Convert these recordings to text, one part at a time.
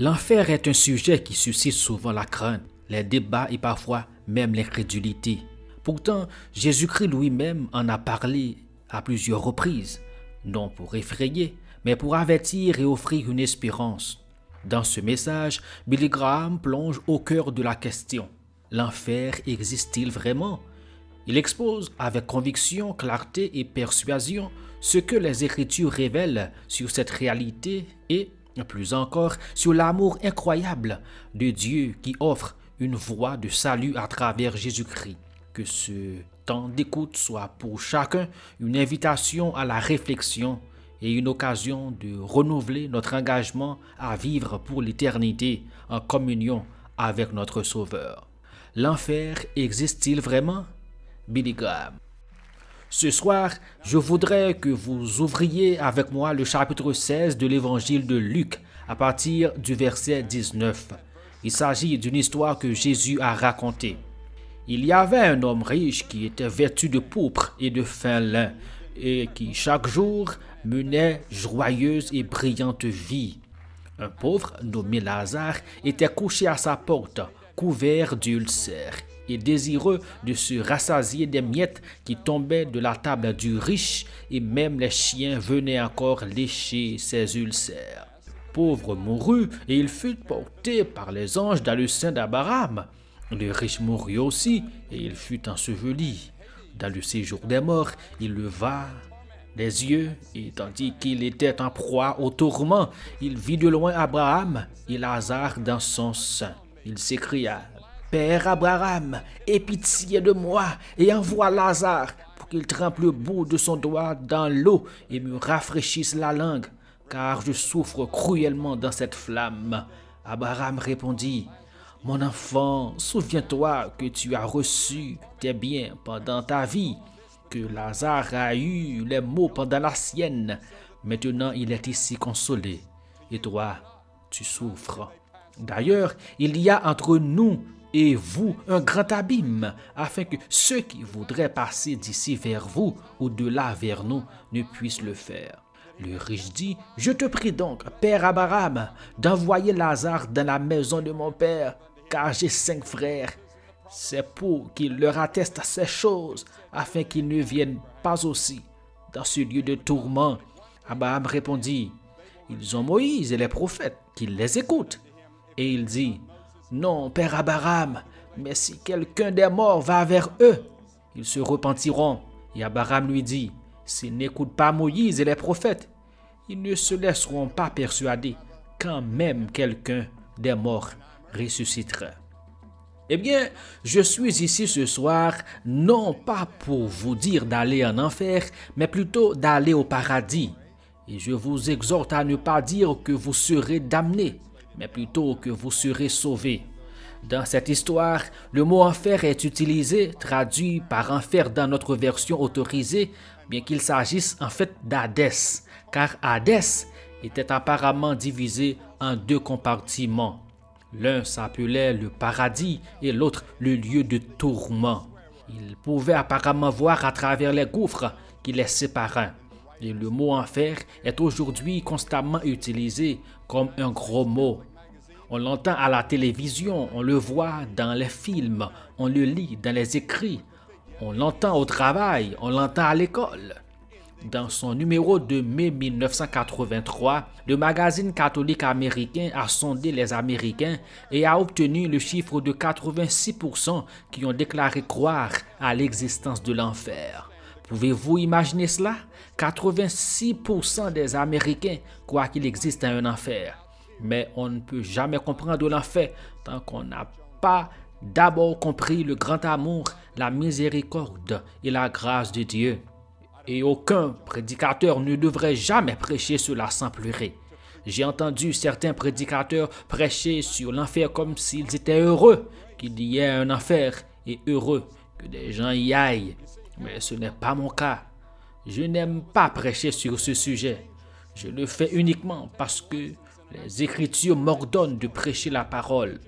L'enfer est un sujet qui suscite souvent la crainte, les débats et parfois même l'incrédulité. Pourtant, Jésus-Christ lui-même en a parlé à plusieurs reprises, non pour effrayer, mais pour avertir et offrir une espérance. Dans ce message, Billy Graham plonge au cœur de la question. L'enfer existe-t-il vraiment? Il expose avec conviction, clarté et persuasion ce que les Écritures révèlent sur cette réalité et, plus encore, sur l'amour incroyable de Dieu qui offre une voie de salut à travers Jésus-Christ. Que ce temps d'écoute soit pour chacun une invitation à la réflexion et une occasion de renouveler notre engagement à vivre pour l'éternité en communion avec notre Sauveur. L'enfer existe-t-il vraiment? Billy Graham. Ce soir, je voudrais que vous ouvriez avec moi le chapitre 16 de l'évangile de Luc à partir du verset 19. Il s'agit d'une histoire que Jésus a racontée. Il y avait un homme riche qui était vêtu de pourpre et de fin lin et qui chaque jour menait joyeuse et brillante vie. Un pauvre nommé Lazare était couché à sa porte, couvert d'ulcères et désireux de se rassasier des miettes qui tombaient de la table du riche, et même les chiens venaient encore lécher ses ulcères. Pauvre mourut, et il fut porté par les anges dans le sein d'Abraham. Le riche mourut aussi, et il fut enseveli. Dans le séjour des morts, il leva les yeux, et tandis qu'il était en proie au tourment, il vit de loin Abraham et Lazare dans son sein. Il s'écria: Père Abraham, aie pitié de moi et envoie Lazare pour qu'il trempe le bout de son doigt dans l'eau et me rafraîchisse la langue, car je souffre cruellement dans cette flamme. Abraham répondit: Mon enfant, souviens-toi que tu as reçu tes biens pendant ta vie, que Lazare a eu les maux pendant la sienne. Maintenant, il est ici consolé, et toi, tu souffres. D'ailleurs, il y a entre nous et vous un grand abîme, afin que ceux qui voudraient passer d'ici vers vous ou de là vers nous ne puissent le faire. Le riche dit: Je te prie donc, Père Abraham, d'envoyer Lazare dans la maison de mon père, car j'ai 5 frères. C'est pour qu'il leur atteste ces choses, afin qu'ils ne viennent pas aussi dans ce lieu de tourment. Abraham répondit: Ils ont Moïse et les prophètes, qu'ils les écoutent. Et il dit: Non, Père Abraham, mais si quelqu'un des morts va vers eux, ils se repentiront. Et Abraham lui dit: S'ils n'écoutent pas Moïse et les prophètes, ils ne se laisseront pas persuader quand même quelqu'un des morts ressuscitera. Eh bien, je suis ici ce soir, non pas pour vous dire d'aller en enfer, mais plutôt d'aller au paradis. Et je vous exhorte à ne pas dire que vous serez damnés, mais plutôt que vous serez sauvés. Dans cette histoire, le mot enfer est utilisé, traduit par enfer dans notre version autorisée, bien qu'il s'agisse en fait d'Hadès, car Hadès était apparemment divisé en 2 compartiments. L'un s'appelait le paradis et l'autre le lieu de tourment. Il pouvait apparemment voir à travers les gouffres qui les séparaient. Et le mot enfer est aujourd'hui constamment utilisé comme un gros mot. On l'entend à la télévision, on le voit dans les films, on le lit dans les écrits, on l'entend au travail, on l'entend à l'école. Dans son numéro de mai 1983, le magazine catholique américain a sondé les Américains et a obtenu le chiffre de 86% qui ont déclaré croire à l'existence de l'enfer. Pouvez-vous imaginer cela? 86% des Américains croient qu'il existe un enfer. Mais on ne peut jamais comprendre l'enfer tant qu'on n'a pas d'abord compris le grand amour, la miséricorde et la grâce de Dieu. Et aucun prédicateur ne devrait jamais prêcher cela sans pleurer. J'ai entendu certains prédicateurs prêcher sur l'enfer comme s'ils étaient heureux qu'il y ait un enfer et heureux que des gens y aillent. Mais ce n'est pas mon cas. Je n'aime pas prêcher sur ce sujet. Je le fais uniquement parce que les Écritures m'ordonnent de prêcher la parole.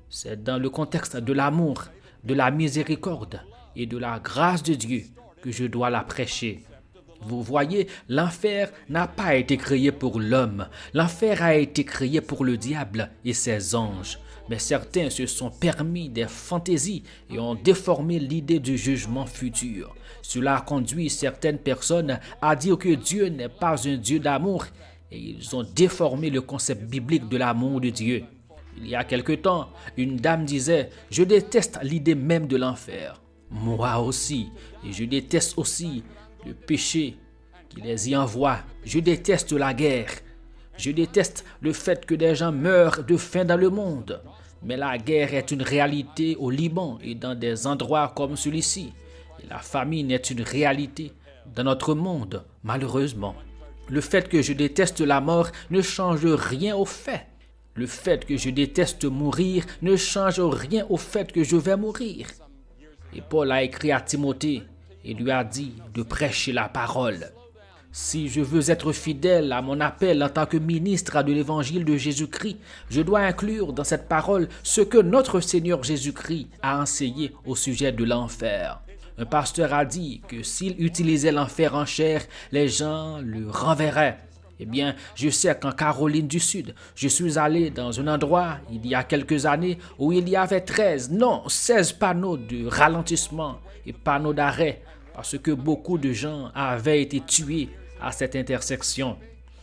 C'est dans le contexte de l'amour, de la miséricorde et de la grâce de Dieu que je dois la prêcher. Vous voyez, l'enfer n'a pas été créé pour l'homme. L'enfer a été créé pour le diable et ses anges. Mais certains se sont permis des fantaisies et ont déformé l'idée du jugement futur. Cela a conduit certaines personnes à dire que Dieu n'est pas un Dieu d'amour et ils ont déformé le concept biblique de l'amour de Dieu. Il y a quelque temps, une dame disait « Je déteste l'idée même de l'enfer. » Moi aussi, et je déteste aussi le péché qui les y envoie. Je déteste la guerre. Je déteste le fait que des gens meurent de faim dans le monde. Mais la guerre est une réalité au Liban et dans des endroits comme celui-ci. Et la famine est une réalité dans notre monde, malheureusement. Le fait que je déteste la mort ne change rien au fait. Le fait que je déteste mourir ne change rien au fait que je vais mourir. Et Paul a écrit à Timothée et lui a dit de prêcher la parole. Si je veux être fidèle à mon appel en tant que ministre de l'évangile de Jésus-Christ, je dois inclure dans cette parole ce que notre Seigneur Jésus-Christ a enseigné au sujet de l'enfer. Un pasteur a dit que s'il utilisait l'enfer en chair, les gens le renverraient. Eh bien, je sais qu'en Caroline du Sud, je suis allé dans un endroit, il y a quelques années, où il y avait 16 panneaux de ralentissement et panneaux d'arrêt, parce que beaucoup de gens avaient été tués à cette intersection.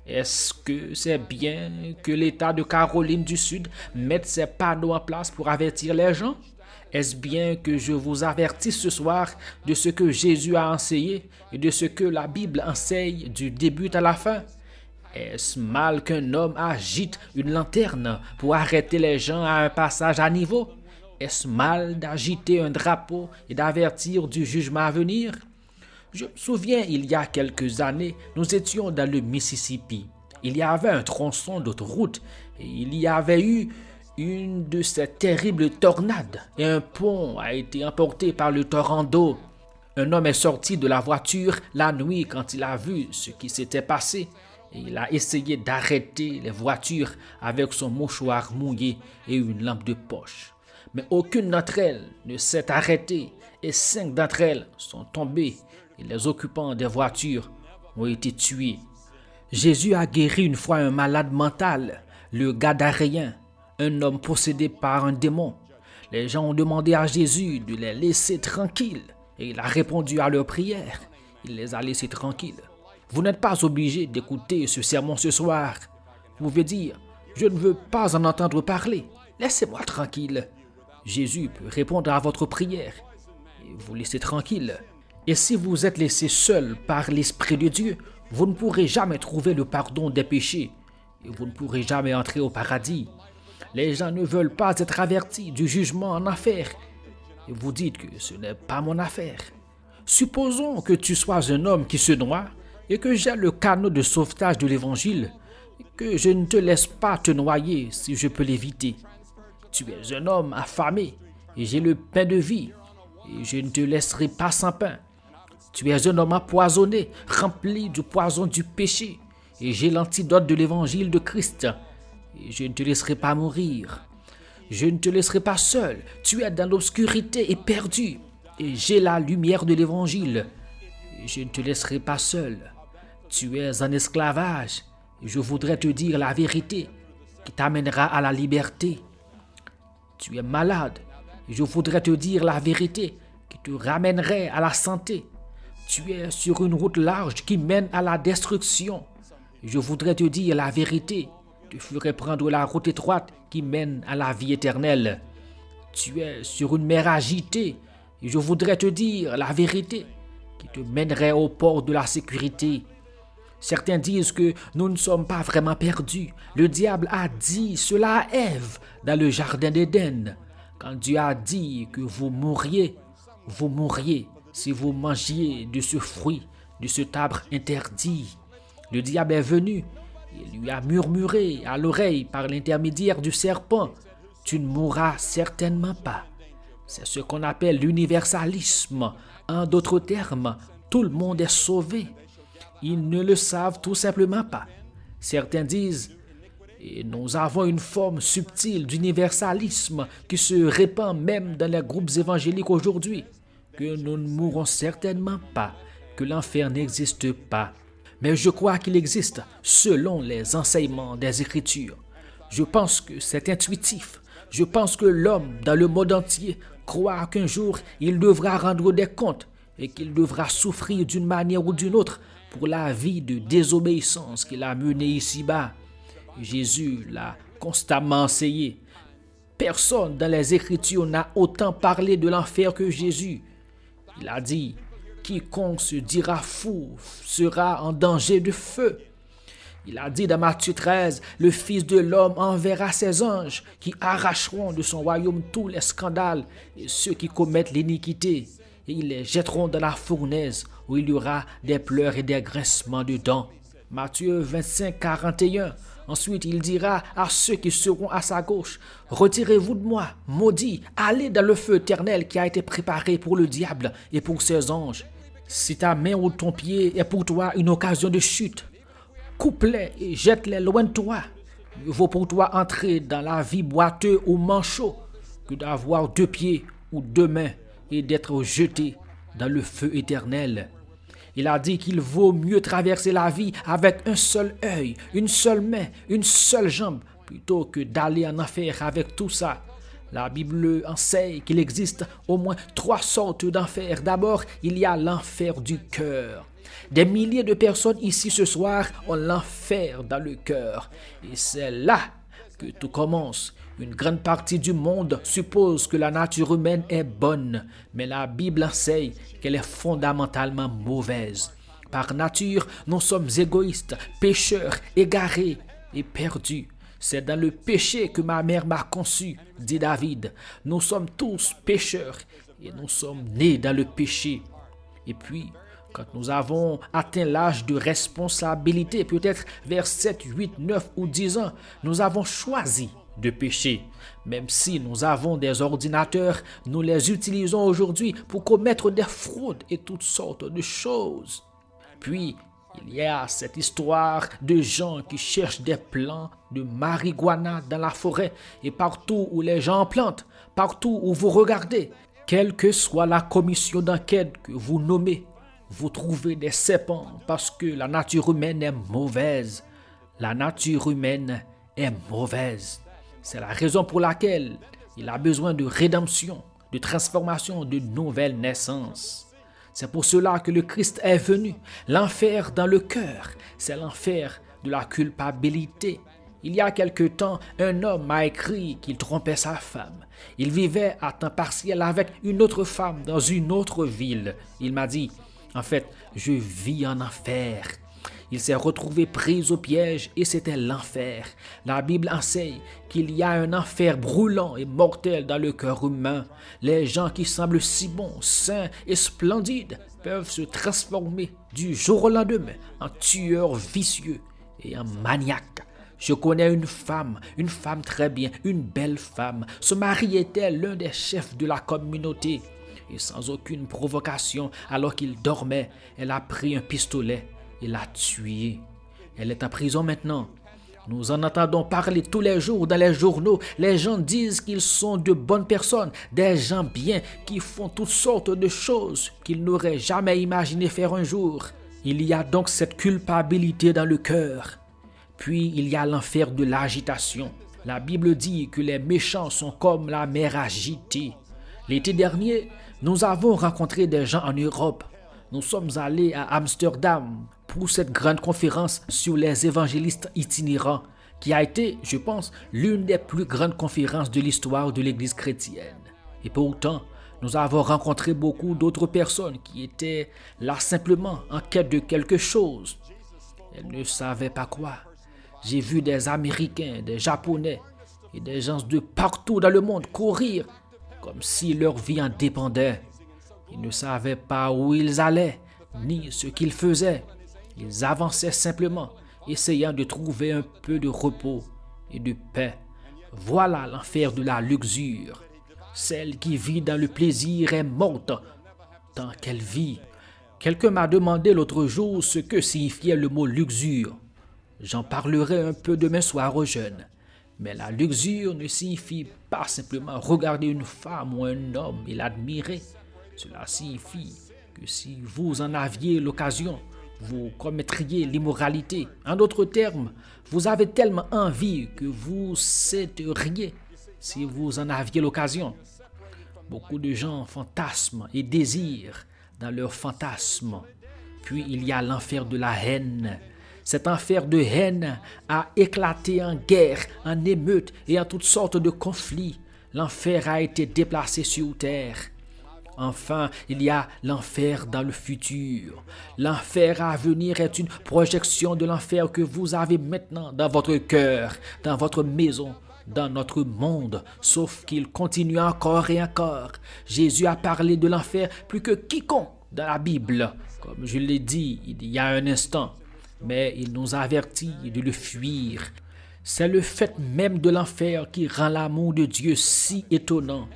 Est-ce que c'est bien que l'État de Caroline du Sud mette ces panneaux en place pour avertir les gens? Est-ce bien que je vous avertisse ce soir de ce que Jésus a enseigné et de ce que la Bible enseigne du début à la fin? Est-ce mal qu'un homme agite une lanterne pour arrêter les gens à un passage à niveau? Est-ce mal d'agiter un drapeau et d'avertir du jugement à venir? Je me souviens, il y a quelques années, nous étions dans le Mississippi. Il y avait un tronçon d'autoroute et il y avait eu une de ces terribles tornades et un pont a été emporté par le torrent d'eau. Un homme est sorti de la voiture la nuit quand il a vu ce qui s'était passé et il a essayé d'arrêter les voitures avec son mouchoir mouillé et une lampe de poche. Mais aucune d'entre elles ne s'est arrêtée et 5 d'entre elles sont tombées et les occupants des voitures ont été tués. Jésus a guéri une fois un malade mental, le Gadaréen, un homme possédé par un démon. Les gens ont demandé à Jésus de les laisser tranquilles et il a répondu à leurs prières. Il les a laissés tranquilles. Vous n'êtes pas obligé d'écouter ce sermon ce soir. Vous pouvez dire, je ne veux pas en entendre parler. Laissez-moi tranquille. Jésus peut répondre à votre prière et vous laisser tranquille. Et si vous êtes laissé seul par l'Esprit de Dieu, vous ne pourrez jamais trouver le pardon des péchés et vous ne pourrez jamais entrer au paradis. Les gens ne veulent pas être avertis du jugement en enfer. Et vous dites que ce n'est pas mon affaire. Supposons que tu sois un homme qui se noie et que j'ai le canot de sauvetage de l'évangile et que je ne te laisse pas te noyer si je peux l'éviter. Tu es un homme affamé et j'ai le pain de vie et je ne te laisserai pas sans pain. Tu es un homme empoisonné, rempli du poison du péché et j'ai l'antidote de l'évangile de Christ. Et je ne te laisserai pas mourir. Je ne te laisserai pas seul. Tu es dans l'obscurité et perdu. Et j'ai la lumière de l'évangile. Et je ne te laisserai pas seul. Tu es en esclavage. Et je voudrais te dire la vérité qui t'amènera à la liberté. Tu es malade. Et je voudrais te dire la vérité qui te ramènerait à la santé. Tu es sur une route large qui mène à la destruction. Et je voudrais te dire la vérité. Tu ferais prendre la route étroite qui mène à la vie éternelle. Tu es sur une mer agitée et je voudrais te dire la vérité qui te mènerait au port de la sécurité. Certains disent que nous ne sommes pas vraiment perdus. Le diable a dit cela à Ève dans le jardin d'Éden. Quand Dieu a dit que vous mourriez si vous mangiez de ce fruit, de cet arbre interdit. Le diable est venu. Il lui a murmuré à l'oreille par l'intermédiaire du serpent, « Tu ne mourras certainement pas. » C'est ce qu'on appelle l'universalisme. En d'autres termes, tout le monde est sauvé. Ils ne le savent tout simplement pas. Certains disent, et nous avons une forme subtile d'universalisme qui se répand même dans les groupes évangéliques aujourd'hui, que nous ne mourrons certainement pas, que l'enfer n'existe pas, mais je crois qu'il existe selon les enseignements des Écritures. Je pense que c'est intuitif. Je pense que l'homme dans le monde entier croit qu'un jour il devra rendre des comptes et qu'il devra souffrir d'une manière ou d'une autre pour la vie de désobéissance qu'il a menée ici-bas. Jésus l'a constamment enseigné. Personne dans les Écritures n'a autant parlé de l'enfer que Jésus. Il a dit, quiconque se dira fou sera en danger de feu. Il a dit dans Matthieu 13, le Fils de l'homme enverra ses anges qui arracheront de son royaume tous les scandales et ceux qui commettent l'iniquité, et ils les jetteront dans la fournaise où il y aura des pleurs et des grincements de dents. Matthieu 25, 41. Ensuite, il dira à ceux qui seront à sa gauche, « Retirez-vous de moi, maudits, allez dans le feu éternel qui a été préparé pour le diable et pour ses anges. Si ta main ou ton pied est pour toi une occasion de chute, coupe-les et jette-les loin de toi. Mieux vaut pour toi entrer dans la vie boiteux ou manchot que d'avoir 2 pieds ou 2 mains et d'être jeté dans le feu éternel. » Il a dit qu'il vaut mieux traverser la vie avec un seul œil, une seule main, une seule jambe, plutôt que d'aller en enfer avec tout ça. La Bible enseigne qu'il existe au moins 3 sortes d'enfer. D'abord, il y a l'enfer du cœur. Des milliers de personnes ici ce soir ont l'enfer dans le cœur. Et c'est là que tout commence. Une grande partie du monde suppose que la nature humaine est bonne, mais la Bible enseigne qu'elle est fondamentalement mauvaise. Par nature, nous sommes égoïstes, pécheurs, égarés et perdus. C'est dans le péché que ma mère m'a conçu, dit David. Nous sommes tous pécheurs et nous sommes nés dans le péché. Et puis, quand nous avons atteint l'âge de responsabilité, peut-être vers 7, 8, 9 ou 10 ans, nous avons choisi de pécher. Même si nous avons des ordinateurs, nous les utilisons aujourd'hui pour commettre des fraudes et toutes sortes de choses. Puis, il y a cette histoire de gens qui cherchent des plants de marijuana dans la forêt et partout où les gens en plantent, partout où vous regardez, quelle que soit la commission d'enquête que vous nommez, vous trouvez des serpents parce que la nature humaine est mauvaise. La nature humaine est mauvaise. C'est la raison pour laquelle il a besoin de rédemption, de transformation, de nouvelle naissance. C'est pour cela que le Christ est venu. L'enfer dans le cœur, c'est l'enfer de la culpabilité. Il y a quelque temps, un homme m'a écrit qu'il trompait sa femme. Il vivait à temps partiel avec une autre femme dans une autre ville. Il m'a dit, en fait, je vis en enfer. Il s'est retrouvé pris au piège et c'était l'enfer. La Bible enseigne qu'il y a un enfer brûlant et mortel dans le cœur humain. Les gens qui semblent si bons, sains et splendides peuvent se transformer du jour au lendemain en tueurs vicieux et en maniaques. Je connais une femme très bien, une belle femme. Son mari était l'un des chefs de la communauté. Et sans aucune provocation, alors qu'il dormait, elle a pris un pistolet et l'a tué. Elle est en prison maintenant. Nous en entendons parler tous les jours dans les journaux. Les gens disent qu'ils sont de bonnes personnes, des gens bien qui font toutes sortes de choses qu'ils n'auraient jamais imaginé faire un jour. Il y a donc cette culpabilité dans le cœur. Puis il y a l'enfer de l'agitation. La Bible dit que les méchants sont comme la mer agitée. L'été dernier, nous avons rencontré des gens en Europe. Nous sommes allés à Amsterdam pour cette grande conférence sur les évangélistes itinérants, qui a été, je pense, l'une des plus grandes conférences de l'histoire de l'Église chrétienne. Et pourtant, nous avons rencontré beaucoup d'autres personnes qui étaient là simplement en quête de quelque chose. Elles ne savaient pas quoi. J'ai vu des Américains, des Japonais et des gens de partout dans le monde courir comme si leur vie en dépendait. Ils ne savaient pas où ils allaient, ni ce qu'ils faisaient. Ils avançaient simplement, essayant de trouver un peu de repos et de paix. Voilà l'enfer de la luxure. Celle qui vit dans le plaisir est morte tant qu'elle vit. Quelqu'un m'a demandé l'autre jour ce que signifiait le mot luxure. J'en parlerai un peu demain soir aux jeunes. Mais la luxure ne signifie pas simplement regarder une femme ou un homme et l'admirer. Cela signifie que si vous en aviez l'occasion, vous commettriez l'immoralité. En d'autres termes, vous avez tellement envie que vous céderiez si vous en aviez l'occasion. Beaucoup de gens fantasment et désirent dans leur fantasme. Puis il y a l'enfer de la haine. Cet enfer de haine a éclaté en guerre, en émeute et en toutes sortes de conflits. L'enfer a été déplacé sur terre. Enfin, il y a l'enfer dans le futur. L'enfer à venir est une projection de l'enfer que vous avez maintenant dans votre cœur, dans votre maison, dans notre monde, sauf qu'il continue encore et encore. Jésus a parlé de l'enfer plus que quiconque dans la Bible, comme je l'ai dit il y a un instant, mais il nous avertit de le fuir. C'est le fait même de l'enfer qui rend l'amour de Dieu si étonnant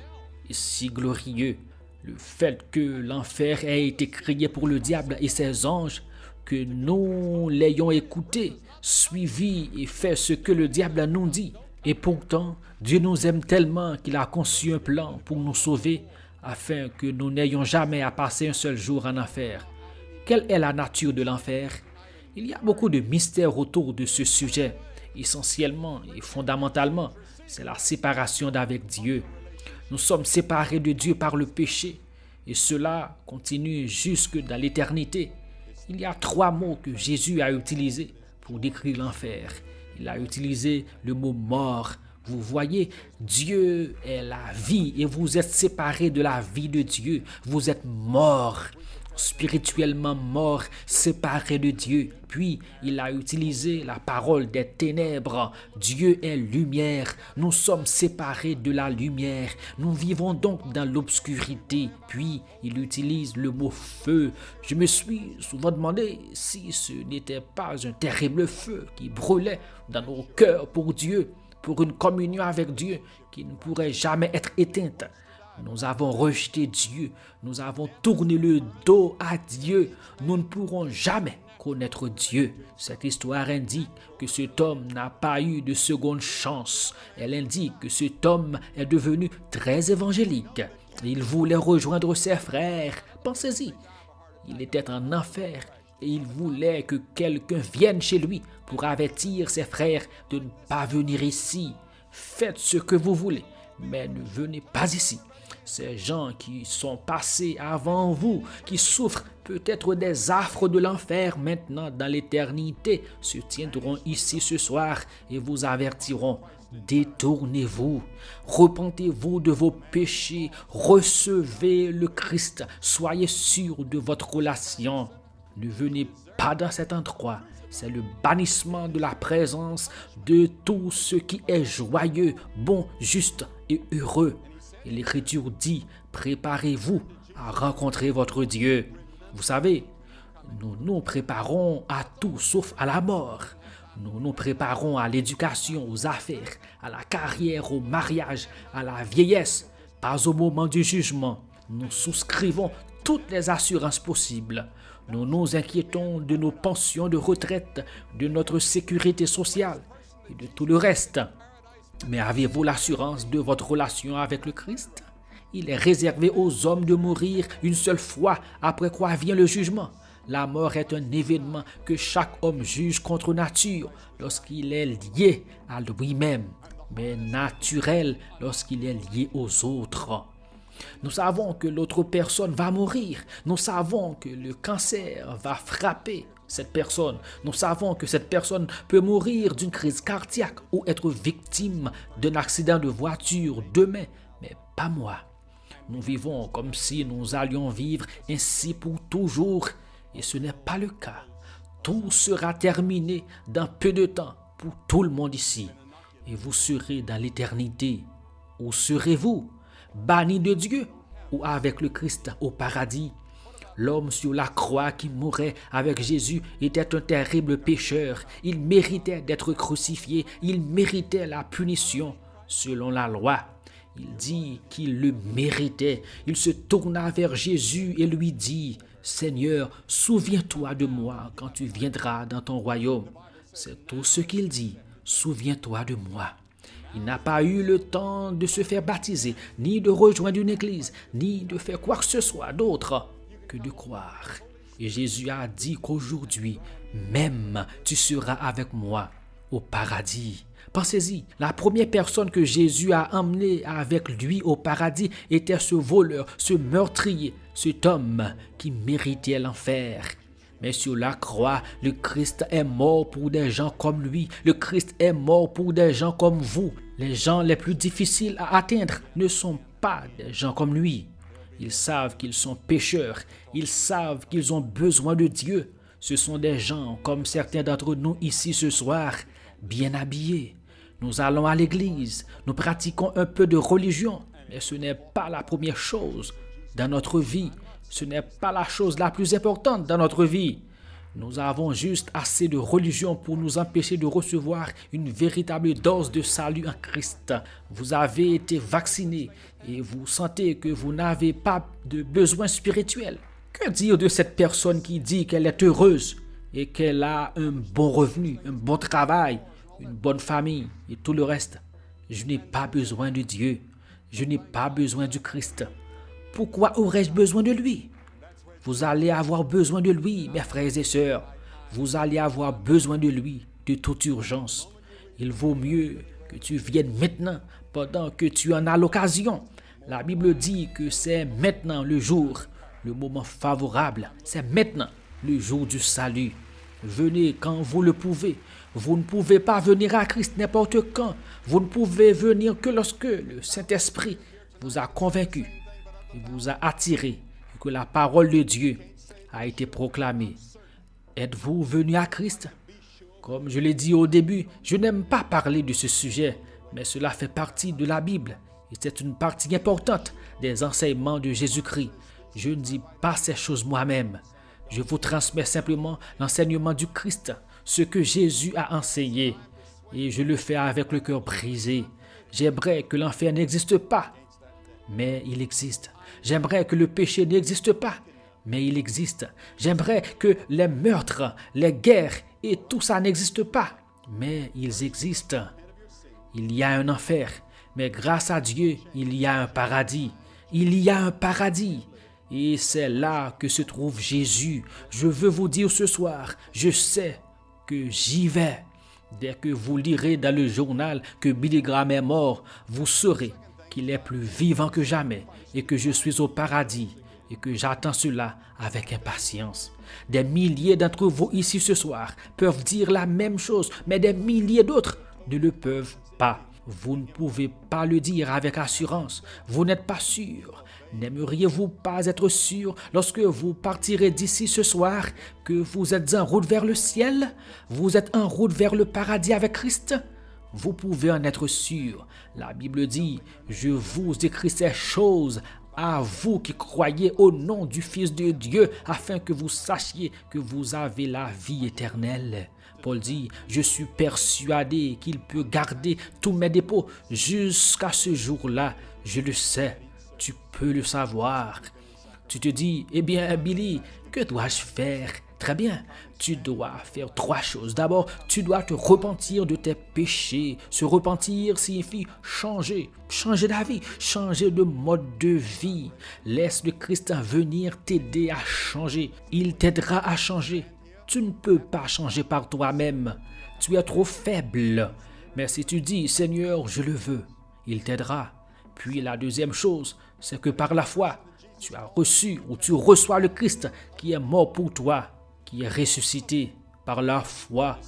et si glorieux. Le fait que l'enfer ait été créé pour le diable et ses anges, que nous l'ayons écouté, suivi et fait ce que le diable nous dit. Et pourtant, Dieu nous aime tellement qu'il a conçu un plan pour nous sauver, afin que nous n'ayons jamais à passer un seul jour en enfer. Quelle est la nature de l'enfer? Il y a beaucoup de mystères autour de ce sujet. Essentiellement et fondamentalement, c'est la séparation d'avec Dieu. Nous sommes séparés de Dieu par le péché, et cela continue jusque dans l'éternité. Il y a 3 mots que Jésus a utilisés pour décrire l'enfer. Il a utilisé le mot mort. Vous voyez, Dieu est la vie et vous êtes séparés de la vie de Dieu. Vous êtes morts, spirituellement morts, séparés de Dieu. Puis, il a utilisé la parole des ténèbres. Dieu est lumière. Nous sommes séparés de la lumière. Nous vivons donc dans l'obscurité. Puis, il utilise le mot feu. Je me suis souvent demandé si ce n'était pas un terrible feu qui brûlait dans nos cœurs pour Dieu, pour une communion avec Dieu qui ne pourrait jamais être éteinte. Nous avons rejeté Dieu, nous avons tourné le dos à Dieu, nous ne pourrons jamais connaître Dieu. Cette histoire indique que cet homme n'a pas eu de seconde chance. Elle indique que cet homme est devenu très évangélique. Il voulait rejoindre ses frères. Pensez-y, il était en enfer et il voulait que quelqu'un vienne chez lui pour avertir ses frères de ne pas venir ici. Faites ce que vous voulez, mais ne venez pas ici. Ces gens qui sont passés avant vous, qui souffrent peut-être des affres de l'enfer maintenant dans l'éternité, se tiendront ici ce soir et vous avertiront. Détournez-vous, repentez-vous de vos péchés, recevez le Christ, soyez sûrs de votre relation. Ne venez pas dans cet endroit. C'est le bannissement de la présence de tout ce qui est joyeux, bon, juste et heureux. Et l'Écriture dit, préparez-vous à rencontrer votre Dieu. Vous savez, nous nous préparons à tout sauf à la mort. Nous nous préparons à l'éducation, aux affaires, à la carrière, au mariage, à la vieillesse, pas au moment du jugement. Nous souscrivons toutes les assurances possibles. Nous nous inquiétons de nos pensions de retraite, de notre sécurité sociale et de tout le reste. Mais avez-vous l'assurance de votre relation avec le Christ? Il est réservé aux hommes de mourir une seule fois, après quoi vient le jugement. La mort est un événement que chaque homme juge contre nature lorsqu'il est lié à lui-même, mais naturel lorsqu'il est lié aux autres. Nous savons que l'autre personne va mourir. Nous savons que le cancer va frapper cette personne. Nous savons que cette personne peut mourir d'une crise cardiaque ou être victime d'un accident de voiture demain, mais pas moi. Nous vivons comme si nous allions vivre ainsi pour toujours, et ce n'est pas le cas. Tout sera terminé dans peu de temps pour tout le monde ici, et vous serez dans l'éternité. Où serez-vous? Banni de Dieu ou avec le Christ au paradis? L'homme sur la croix qui mourait avec Jésus était un terrible pécheur. Il méritait d'être crucifié. Il méritait la punition selon la loi. Il dit qu'il le méritait. Il se tourna vers Jésus et lui dit, « Seigneur, souviens-toi de moi quand tu viendras dans ton royaume. » C'est tout ce qu'il dit, « Souviens-toi de moi. » Il n'a pas eu le temps de se faire baptiser, ni de rejoindre une église, ni de faire quoi que ce soit d'autre. que de croire. Et Jésus a dit qu'aujourd'hui, même, tu seras avec moi au paradis. Pensez-y, la première personne que Jésus a emmenée avec lui au paradis était ce voleur, ce meurtrier, cet homme qui méritait l'enfer. Mais sur la croix, le Christ est mort pour des gens comme lui. Le Christ est mort pour des gens comme vous. Les gens les plus difficiles à atteindre ne sont pas des gens comme lui. Ils savent qu'ils sont pécheurs. Ils savent qu'ils ont besoin de Dieu. Ce sont des gens comme certains d'entre nous ici ce soir, bien habillés. Nous allons à l'église, nous pratiquons un peu de religion, mais ce n'est pas la première chose dans notre vie. Ce n'est pas la chose la plus importante dans notre vie. Nous avons juste assez de religion pour nous empêcher de recevoir une véritable dose de salut en Christ. Vous avez été vacciné et vous sentez que vous n'avez pas de besoin spirituel. Que dire de cette personne qui dit qu'elle est heureuse et qu'elle a un bon revenu, un bon travail, une bonne famille et tout le reste? Je n'ai pas besoin de Dieu. Je n'ai pas besoin du Christ. Pourquoi aurais-je besoin de lui? Vous allez avoir besoin de lui, mes frères et sœurs. Vous allez avoir besoin de lui de toute urgence. Il vaut mieux que tu viennes maintenant pendant que tu en as l'occasion. La Bible dit que c'est maintenant le jour, le moment favorable. C'est maintenant le jour du salut. Venez quand vous le pouvez. Vous ne pouvez pas venir à Christ n'importe quand. Vous ne pouvez venir que lorsque le Saint-Esprit vous a convaincu, vous a attiré, et que la parole de Dieu a été proclamée. Êtes-vous venu à Christ? Comme je l'ai dit au début, je n'aime pas parler de ce sujet, mais cela fait partie de la Bible et c'est une partie importante des enseignements de Jésus-Christ. Je ne dis pas ces choses moi-même. Je vous transmets simplement l'enseignement du Christ, ce que Jésus a enseigné, et je le fais avec le cœur brisé. J'aimerais que l'enfer n'existe pas, mais il existe. J'aimerais que le péché n'existe pas, mais il existe. J'aimerais que les meurtres, les guerres et tout ça n'existe pas, mais ils existent. Il y a un enfer, mais grâce à Dieu, il y a un paradis. Il y a un paradis. Et c'est là que se trouve Jésus. Je veux vous dire ce soir, je sais que j'y vais. Dès que vous lirez dans le journal que Billy Graham est mort, vous saurez qu'il est plus vivant que jamais et que je suis au paradis et que j'attends cela avec impatience. Des milliers d'entre vous ici ce soir peuvent dire la même chose, mais des milliers d'autres ne le peuvent pas. Vous ne pouvez pas le dire avec assurance. Vous n'êtes pas sûr. N'aimeriez-vous pas être sûr lorsque vous partirez d'ici ce soir que vous êtes en route vers le ciel? Vous êtes en route vers le paradis avec Christ? Vous pouvez en être sûr. La Bible dit, « Je vous écris ces choses à vous qui croyez au nom du Fils de Dieu, afin que vous sachiez que vous avez la vie éternelle. » Paul dit, « Je suis persuadé qu'il peut garder tous mes dépôts jusqu'à ce jour-là. Je le sais. » Tu peux le savoir. Tu te dis, eh bien, Billy, que dois-je faire? Très bien, tu dois faire 3 choses. D'abord, tu dois te repentir de tes péchés. Se repentir signifie changer d'avis, changer de mode de vie. Laisse le Christ venir t'aider à changer. Il t'aidera à changer. Tu ne peux pas changer par toi-même. Tu es trop faible. Mais si tu dis, Seigneur, je le veux, il t'aidera. Puis la deuxième chose, c'est que par la foi, tu as reçu ou tu reçois le Christ qui est mort pour toi, qui est ressuscité. Par la foi,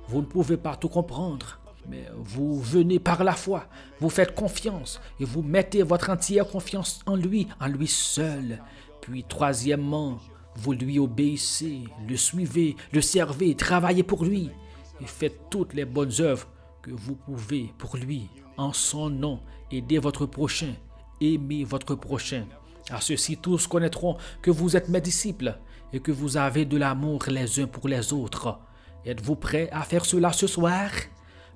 vous ne pouvez pas tout comprendre, mais vous venez par la foi, vous faites confiance et vous mettez votre entière confiance en lui seul. Puis troisièmement, vous lui obéissez, le suivez, le servez, travaillez pour lui et faites toutes les bonnes œuvres que vous pouvez pour lui. En son nom, aidez votre prochain, aimez votre prochain. À ceux-ci, tous connaîtront que vous êtes mes disciples et que vous avez de l'amour les uns pour les autres. Êtes-vous prêts à faire cela ce soir?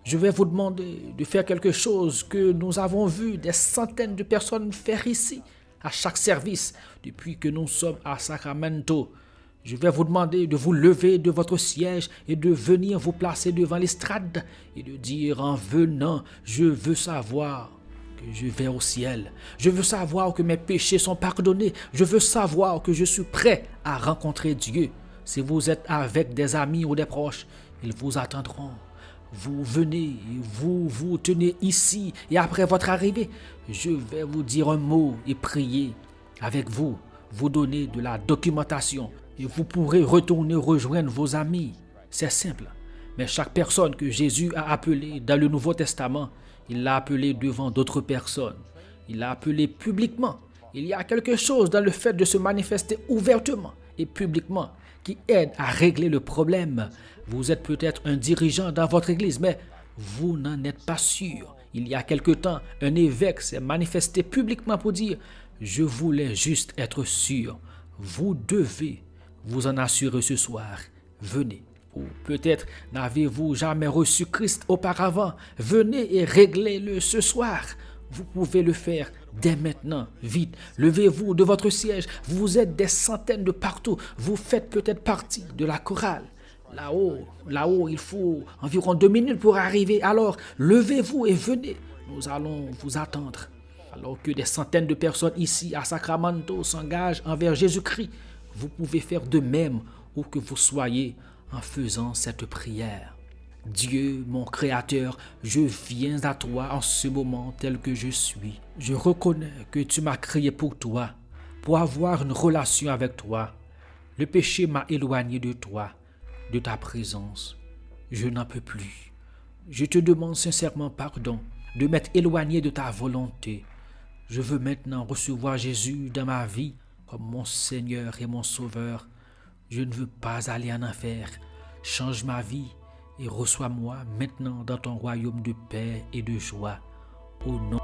Je vais vous demander de faire quelque chose que nous avons vu des centaines de personnes faire ici, à chaque service, depuis que nous sommes à Sacramento. Je vais vous demander de vous lever de votre siège et de venir vous placer devant l'estrade et de dire en venant, je veux savoir que je vais au ciel. Je veux savoir que mes péchés sont pardonnés. Je veux savoir que je suis prêt à rencontrer Dieu. Si vous êtes avec des amis ou des proches, ils vous attendront. Vous venez, vous vous tenez ici et après votre arrivée, je vais vous dire un mot et prier avec vous, vous donner de la documentation et vous pourrez retourner rejoindre vos amis. C'est simple. Mais chaque personne que Jésus a appelée dans le Nouveau Testament, il l'a appelée devant d'autres personnes. Il l'a appelée publiquement. Il y a quelque chose dans le fait de se manifester ouvertement et publiquement qui aide à régler le problème. Vous êtes peut-être un dirigeant dans votre église, mais vous n'en êtes pas sûr. Il y a quelque temps, un évêque s'est manifesté publiquement pour dire « Je voulais juste être sûr. Vous devez vous en assurer ce soir. Venez. » Ou peut-être n'avez-vous jamais reçu Christ auparavant. Venez et réglez-le ce soir. Vous pouvez le faire dès maintenant, vite. Levez-vous de votre siège. Vous êtes des centaines de partout. Vous faites peut-être partie de la chorale. Là-haut, il faut environ 2 minutes pour arriver. Alors, levez-vous et venez. Nous allons vous attendre. Alors que des centaines de personnes ici à Sacramento s'engagent envers Jésus-Christ, vous pouvez faire de même où que vous soyez en faisant cette prière. Dieu, mon Créateur, je viens à toi en ce moment tel que je suis. Je reconnais que tu m'as créé pour toi, pour avoir une relation avec toi. Le péché m'a éloigné de toi, de ta présence. Je n'en peux plus. Je te demande sincèrement pardon de m'être éloigné de ta volonté. Je veux maintenant recevoir Jésus dans ma vie comme mon Seigneur et mon Sauveur. Je ne veux pas aller en enfer. Change ma vie et reçois-moi maintenant dans ton royaume de paix et de joie. Au nom